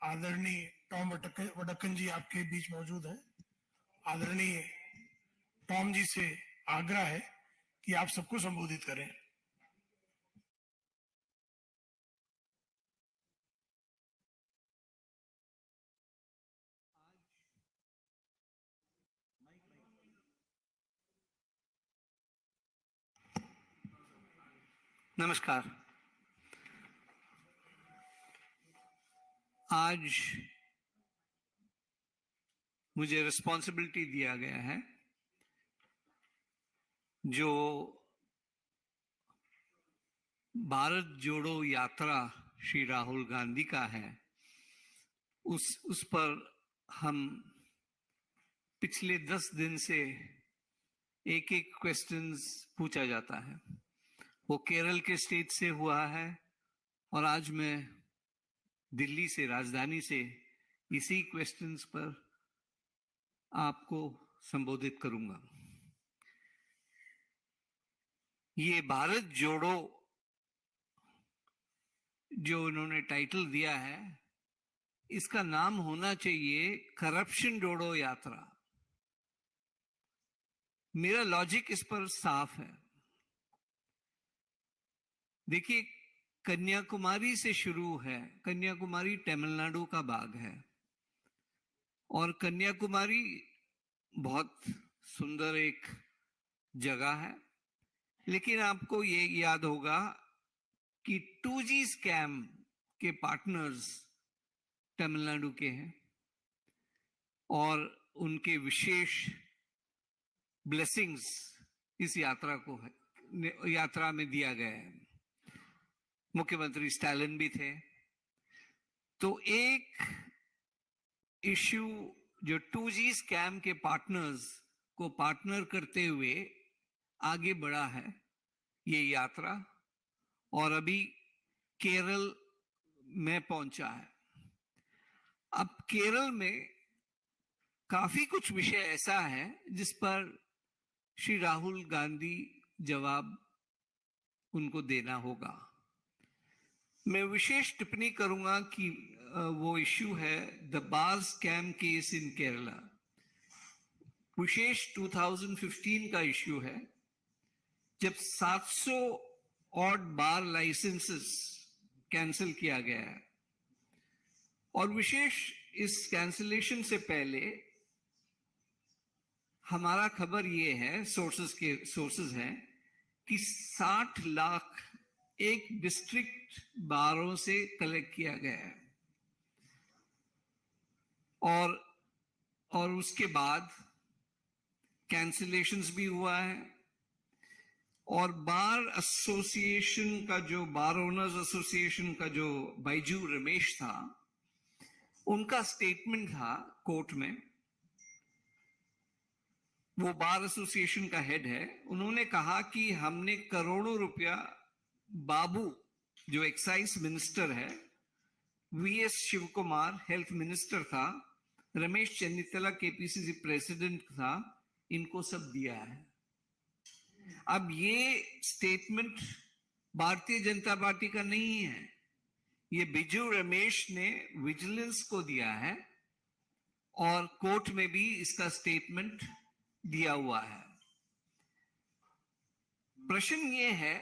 आदरणीय टॉम वडक्कन जी आपके बीच मौजूद हैं। आदरणीय टॉम जी से आग्रह है कि आप सबको संबोधित करें। नमस्कार। आज मुझे रिस्पॉन्सिबिलिटी दिया गया है जो भारत जोड़ो यात्रा श्री राहुल गांधी का है, उस पर हम पिछले 10 दिन से एक एक क्वेश्चंस पूछा जाता है। वो केरल के स्टेट से हुआ है और आज मैं दिल्ली से, राजधानी से इसी क्वेश्चंस पर आपको संबोधित करूंगा। ये भारत जोड़ो जो उन्होंने टाइटल दिया है, इसका नाम होना चाहिए करप्शन जोड़ो यात्रा। मेरा लॉजिक इस पर साफ है। देखिए, कन्याकुमारी से शुरू है। कन्याकुमारी तमिलनाडु का भाग है और कन्याकुमारी बहुत सुंदर एक जगह है, लेकिन आपको ये याद होगा कि 2G स्कैम के पार्टनर्स तमिलनाडु के हैं और उनके विशेष ब्लेसिंग्स इस यात्रा में दिया गया है। मुख्यमंत्री स्टालिन भी थे। तो एक इश्यू जो 2G स्कैम के पार्टनर्स को पार्टनर करते हुए आगे बढ़ा है ये यात्रा, और अभी केरल में पहुंचा है। अब केरल में काफी कुछ विषय ऐसा है जिस पर श्री राहुल गांधी जवाब उनको देना होगा। मैं विशेष टिप्पणी करूंगा कि वो इश्यू है the bar scam case in Kerala. विशेष 2015 का इश्यू है जब 700 ऑड बार लाइसेंसेस कैंसिल किया गया है। और विशेष इस कैंसिलेशन से पहले हमारा खबर ये है, सोर्सेस हैं कि 60 लाख एक डिस्ट्रिक्ट बारों से कलेक्ट किया गया है और उसके बाद कैंसिलेशंस भी हुआ है। और बार एसोसिएशन का जो बार ओनर्स एसोसिएशन का जो बैजू रमेश था, उनका स्टेटमेंट था कोर्ट में। वो बार एसोसिएशन का हेड है। उन्होंने कहा कि हमने करोड़ों रुपया बाबू जो एक्साइज मिनिस्टर है, VS Siva Kumar health minister था, रमेश चन्नीतला KPCC प्रेसिडेंट था, इनको सब दिया है। अब ये स्टेटमेंट भारतीय जनता पार्टी का नहीं है, ये बिजू रमेश ने विजिलेंस को दिया है और कोर्ट में भी इसका स्टेटमेंट दिया हुआ है। प्रश्न ये है,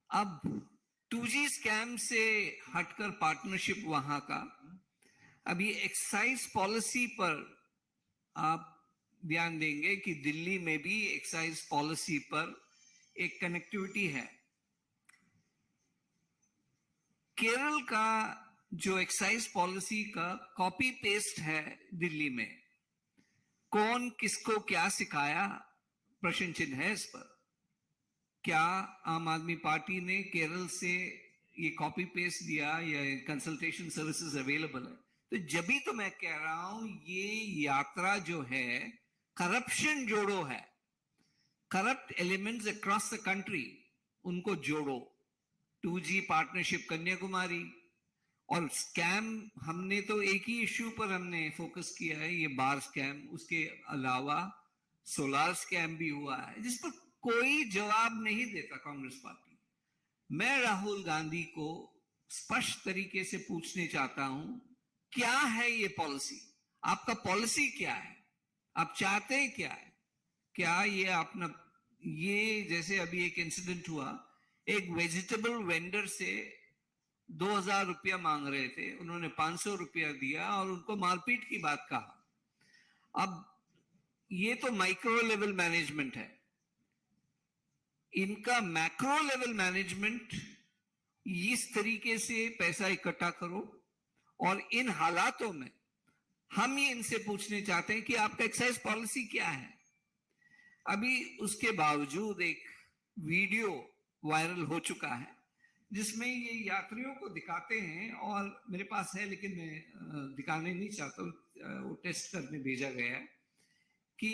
अब 2G स्कैम से हटकर पार्टनरशिप वहां का, अब ये एक्साइज पॉलिसी पर आप ध्यान देंगे कि दिल्ली में भी एक्साइज पॉलिसी पर एक कनेक्टिविटी है। केरल का जो एक्साइज पॉलिसी का कॉपी पेस्ट है दिल्ली में, कौन किसको क्या सिखाया, प्रश्न चिन्ह है इस पर। क्या आम आदमी पार्टी ने केरल से ये कॉपी पेस्ट दिया या कंसल्टेशन सर्विसेज अवेलेबल है? तो जब भी तो मैं कह रहा हूं ये यात्रा जो है करप्शन जोड़ो है। Corrupt elements across the country, उनको जोड़ो। 2G पार्टनरशिप कन्याकुमारी और स्कैम, हमने तो एक ही इश्यू पर हमने फोकस किया है, ये बार स्कैम। उसके अलावा सोलार स्कैम भी हुआ है जिस पर कोई जवाब नहीं देता कांग्रेस पार्टी। मैं राहुल गांधी को स्पष्ट तरीके से पूछने चाहता हूं, क्या है ये पॉलिसी? आपका पॉलिसी क्या है? आप चाहते हैं क्या है? क्या ये अपना, ये जैसे अभी एक इंसिडेंट हुआ, एक वेजिटेबल वेंडर से 2000 रुपया मांग रहे थे, उन्होंने 500 रुपया दिया और उनको मारपीट की बात कहा। अब ये तो माइक्रो लेवल मैनेजमेंट है, इनका मैक्रो लेवल मैनेजमेंट, इस तरीके से पैसा इकट्ठा करो। और इन हालातों में हम ये इनसे पूछने चाहते हैं कि आपका एक्साइज पॉलिसी क्या है? अभी उसके बावजूद एक वीडियो वायरल हो चुका है जिसमें ये यात्रियों को दिखाते हैं, और मेरे पास है लेकिन मैं दिखाने नहीं चाहता हूं, वो टेस्ट करने भेजा गया है, कि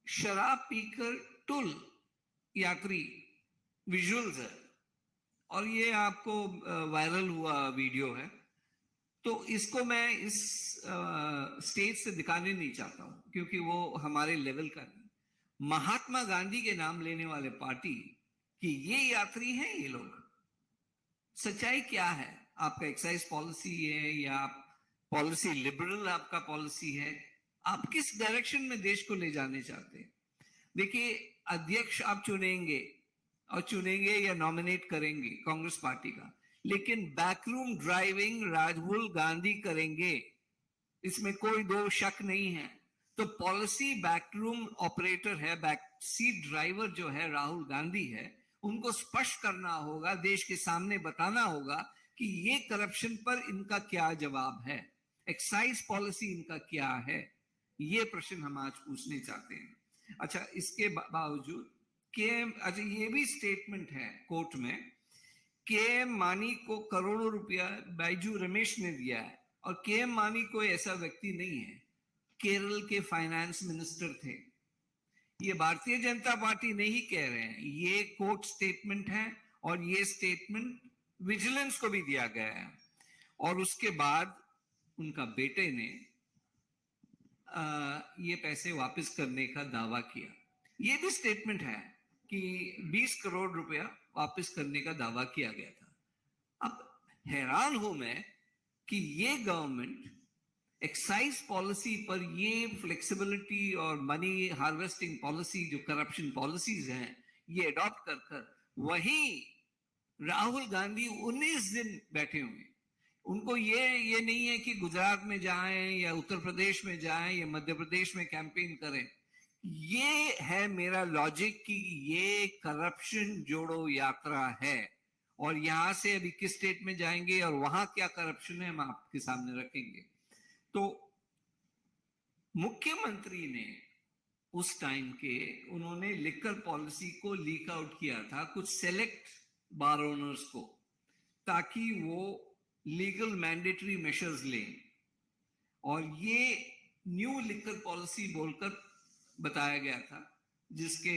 शराब पीकर टुल यात्री विजुअल्स है, और ये आपको वायरल हुआ वीडियो है। तो इसको मैं इस स्टेज से दिखाने नहीं चाहता हूं क्योंकि वो हमारे लेवल का नहीं। महात्मा गांधी के नाम लेने वाले पार्टी कि ये यात्री हैं ये लोग। सच्चाई क्या है? आपका एक्साइज पॉलिसी है या पॉलिसी लिबरल आपका पॉलिसी है? आप किस डायरेक्शन में देश को ले जाने चाहते हैं? देखिए, अध्यक्ष आप चुनेंगे और चुनेंगे या नॉमिनेट करेंगे कांग्रेस पार्टी का, लेकिन बैकरूम ड्राइविंग राहुल गांधी करेंगे, इसमें कोई दो शक नहीं है। तो पॉलिसी बैकरूम ऑपरेटर है, बैक सीट ड्राइवर जो है राहुल गांधी है, उनको स्पष्ट करना होगा, देश के सामने बताना होगा कि ये करप्शन पर इनका क्या जवाब है, एक्साइज पॉलिसी इनका क्या है। ये प्रश्न हम आज पूछने चाहते हैं। अच्छा, इसके बावजूद अच्छा ये भी स्टेटमेंट है कोर्ट में, के मानी को करोड़ों रुपया बाइजू रमेश ने दिया है, और के मानी कोई ऐसा व्यक्ति नहीं है, केरल के फाइनेंस मिनिस्टर थे। ये भारतीय जनता पार्टी नहीं कह रहे हैं, ये कोर्ट स्टेटमेंट है, और ये स्टेटमेंट विजिलेंस को भी दिया गया है। और उसके बाद उनका बेटे ने ये पैसे वापस करने का दावा किया। ये भी स्टेटमेंट है कि 20 करोड़ रुपया वापस करने का दावा किया गया था। अब हैरान हूं मैं कि ये गवर्नमेंट एक्साइज पॉलिसी पर ये फ्लेक्सिबिलिटी और मनी हार्वेस्टिंग पॉलिसी, जो करप्शन पॉलिसीज हैं, ये अडॉप्ट कर कर वहीं राहुल गांधी 19 दिन बैठे हुए। उनको ये नहीं है कि गुजरात में जाएं या उत्तर प्रदेश में जाएं या मध्य प्रदेश में कैंपेन करें। ये है मेरा लॉजिक कि ये करप्शन जोड़ो यात्रा है, और यहां से अभी किस स्टेट में जाएंगे और वहां क्या करप्शन है हम आपके सामने रखेंगे। तो मुख्यमंत्री ने उस टाइम के उन्होंने लिकर पॉलिसी को लीक आउट किया था कुछ सेलेक्ट बार ओनर्स को, ताकि वो लीगल मैंडेटरी मेजर्स लें, और ये न्यू लिकर पॉलिसी बोलकर बताया गया था, जिसके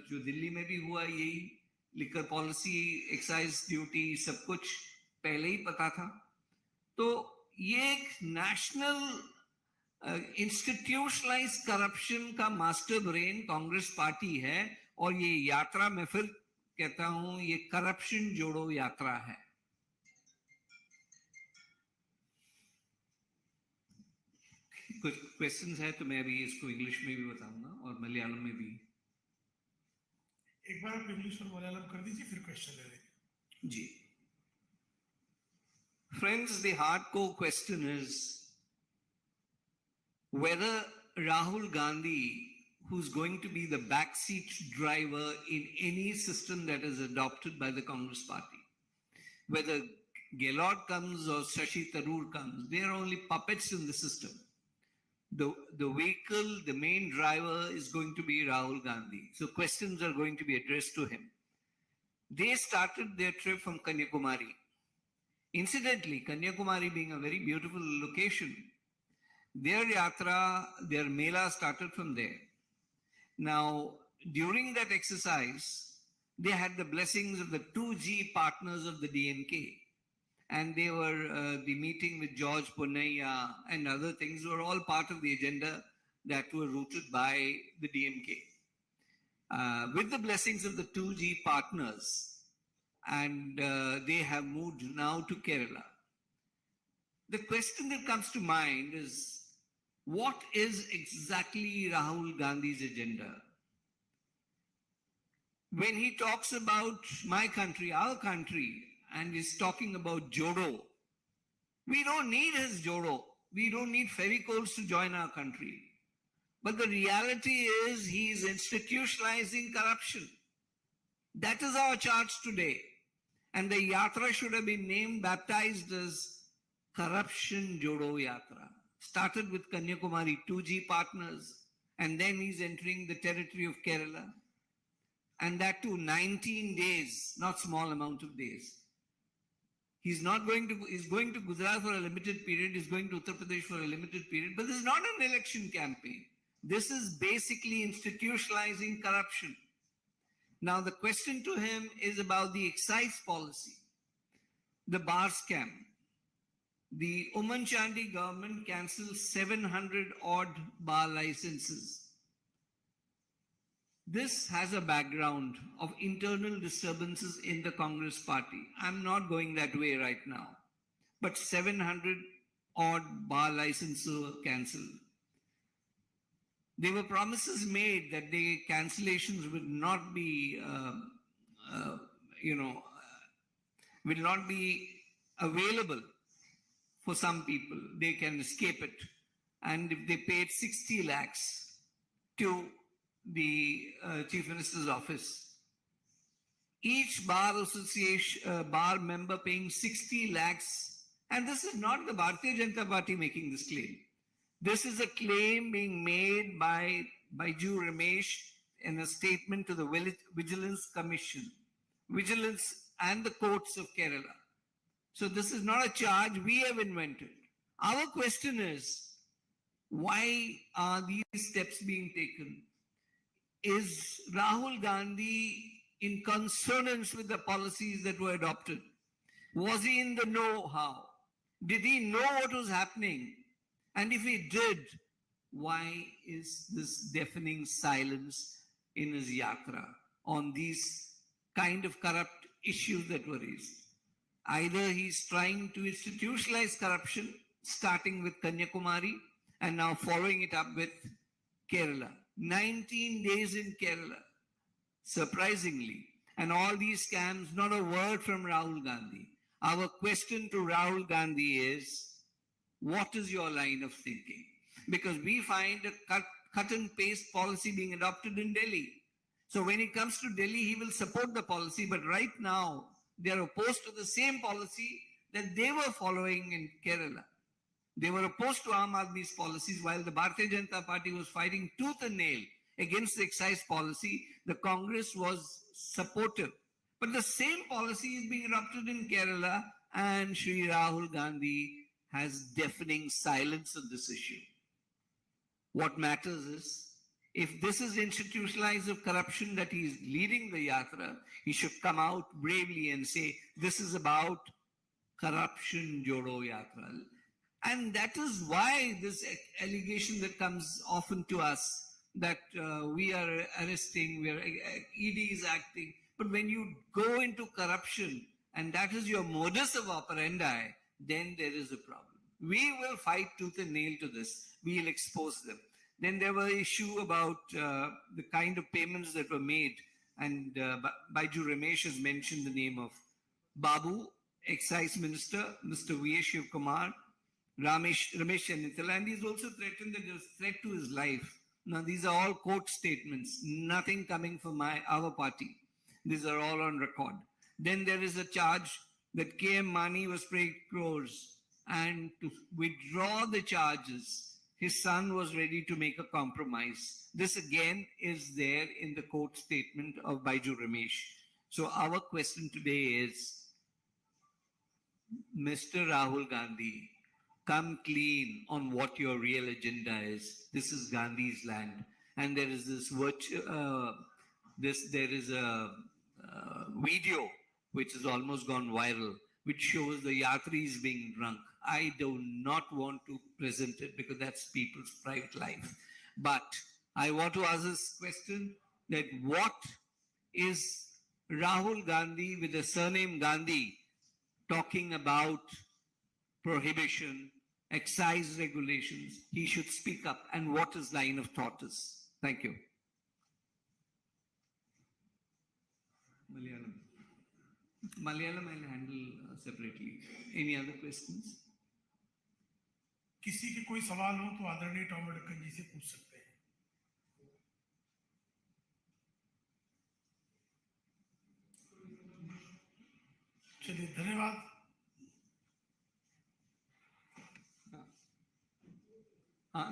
जो दिल्ली में भी हुआ, यही लिकर पॉलिसी, एक्साइज ड्यूटी, सब कुछ पहले ही पता था। तो ये एक नेशनल इंस्टीट्यूशनलाइज करप्शन का मास्टर ब्रेन कांग्रेस पार्टी है, और ये यात्रा मैं फिर कहता हूं, ये करप्शन जोड़ो यात्रा है। कुछ क्वेश्चंस है तो मैं अभी इसको इंग्लिश में भी बताऊंगा और मलयालम में भी। एक बार आप इंग्लिश और मलयालम कर दीजिए, फिर क्वेश्चन ले लेंगे जी। Friends, the hardcore question is whether Rahul Gandhi, who's going to be the backseat driver in any system that is adopted by the Congress party, whether Gehlot comes or Shashi Tharoor comes, they are only puppets in the system. The vehicle, the main driver is going to be Rahul Gandhi. So questions are going to be addressed to him. They started their trip from Kanyakumari. Incidentally, Kanyakumari being a very beautiful location, their yatra, their mela started from there. Now, during that exercise, they had the blessings of the 2G partners of the DMK. And they were the meeting with George Ponnaiya and other things were all part of the agenda that were routed by the DMK. With the blessings of the 2G partners and they have moved now to Kerala. The question that comes to mind is, what is exactly Rahul Gandhi's agenda? When he talks about my country, our country, and is talking about Jodo, we don't need his Jodo. We don't need Fevicols to join our country. But the reality is he is institutionalizing corruption. That is our charge today. And the Yatra should have been named, baptized as Corruption Jodo Yatra. Started with Kanyakumari 2G partners, and then he's entering the territory of Kerala. And that too, 19 days, not small amount of days. He's going to Gujarat for a limited period, he's going to Uttar Pradesh for a limited period, but this is not an election campaign. This is basically institutionalizing corruption. Now, the question to him is about the excise policy, the bar scam. The Umman Chandi government cancelled 700 odd bar licenses. This has a background of internal disturbances in the Congress party. I'm not going that way right now. But 700 odd bar licenses were cancelled. There were promises made that the cancellations would not be, will not be available for some people. They can escape it. And if they paid 60 lakhs to the Chief Minister's office, each bar association, bar member paying 60 lakhs, and this is not the Bharatiya Janata Party making this claim. This is a claim being made by Baiju Ramesh in a statement to the Vigilance Commission, Vigilance and the courts of Kerala. So this is not a charge we have invented. Our question is, why are these steps being taken? Is Rahul Gandhi in consonance with the policies that were adopted? Was he in the know-how? Did he know what was happening? And if he did, why is this deafening silence in his yatra on these kind of corrupt issues that were raised? Either he's trying to institutionalize corruption, starting with Kanyakumari and now following it up with Kerala. 19 days in Kerala, surprisingly. And all these scams, not a word from Rahul Gandhi. Our question to Rahul Gandhi is, what is your line of thinking? Because we find a cut and paste policy being adopted in Delhi. So when it comes to Delhi, he will support the policy. But right now, they are opposed to the same policy that they were following in Kerala. They were opposed to Aam Aadmi's policies while the Bharatiya Janata Party was fighting tooth and nail against the excise policy. The Congress was supportive. But the same policy is being adopted in Kerala, and Shri Rahul Gandhi has deafening silence on this issue. What matters is, if this is institutionalized of corruption that he is leading the yatra, he should come out bravely and say, this is about corruption Jodo Yatra. And that is why this allegation that comes often to us, that we are arresting, ED is acting. But when you go into corruption, and that is your modus of operandi, then there is a problem. We will fight tooth and nail to this. We will expose them. Then there were issue about the kind of payments that were made. And Baiju Ramesh has mentioned the name of Babu, Excise Minister, Mr. V. Shiv Kumar, Ramesh Chanitala, and he's also threatened that there's a threat to his life. Now, these are all court statements, nothing coming from our party. These are all on record. Then there is a charge that KM Mani was paid crores, and to withdraw the charges, his son was ready to make a compromise. This again is there in the court statement of Baiju Ramesh. So our question today is, Mr. Rahul Gandhi, come clean on what your real agenda is. This is Gandhi's land. And there is this video which has almost gone viral, which shows the yatris being drunk. I do not want to present it because that's people's private life. But I want to ask this question, that what is Rahul Gandhi with the surname Gandhi talking about prohibition, excise regulations, he should speak up and what his line of thought is. Thank you. Malayalam I'll handle separately. Any other questions? किसी के कोई सवाल हो तो आदरणीय Tom Vadakkan जी से पूछ सकते हैं। चलिए, धन्यवाद।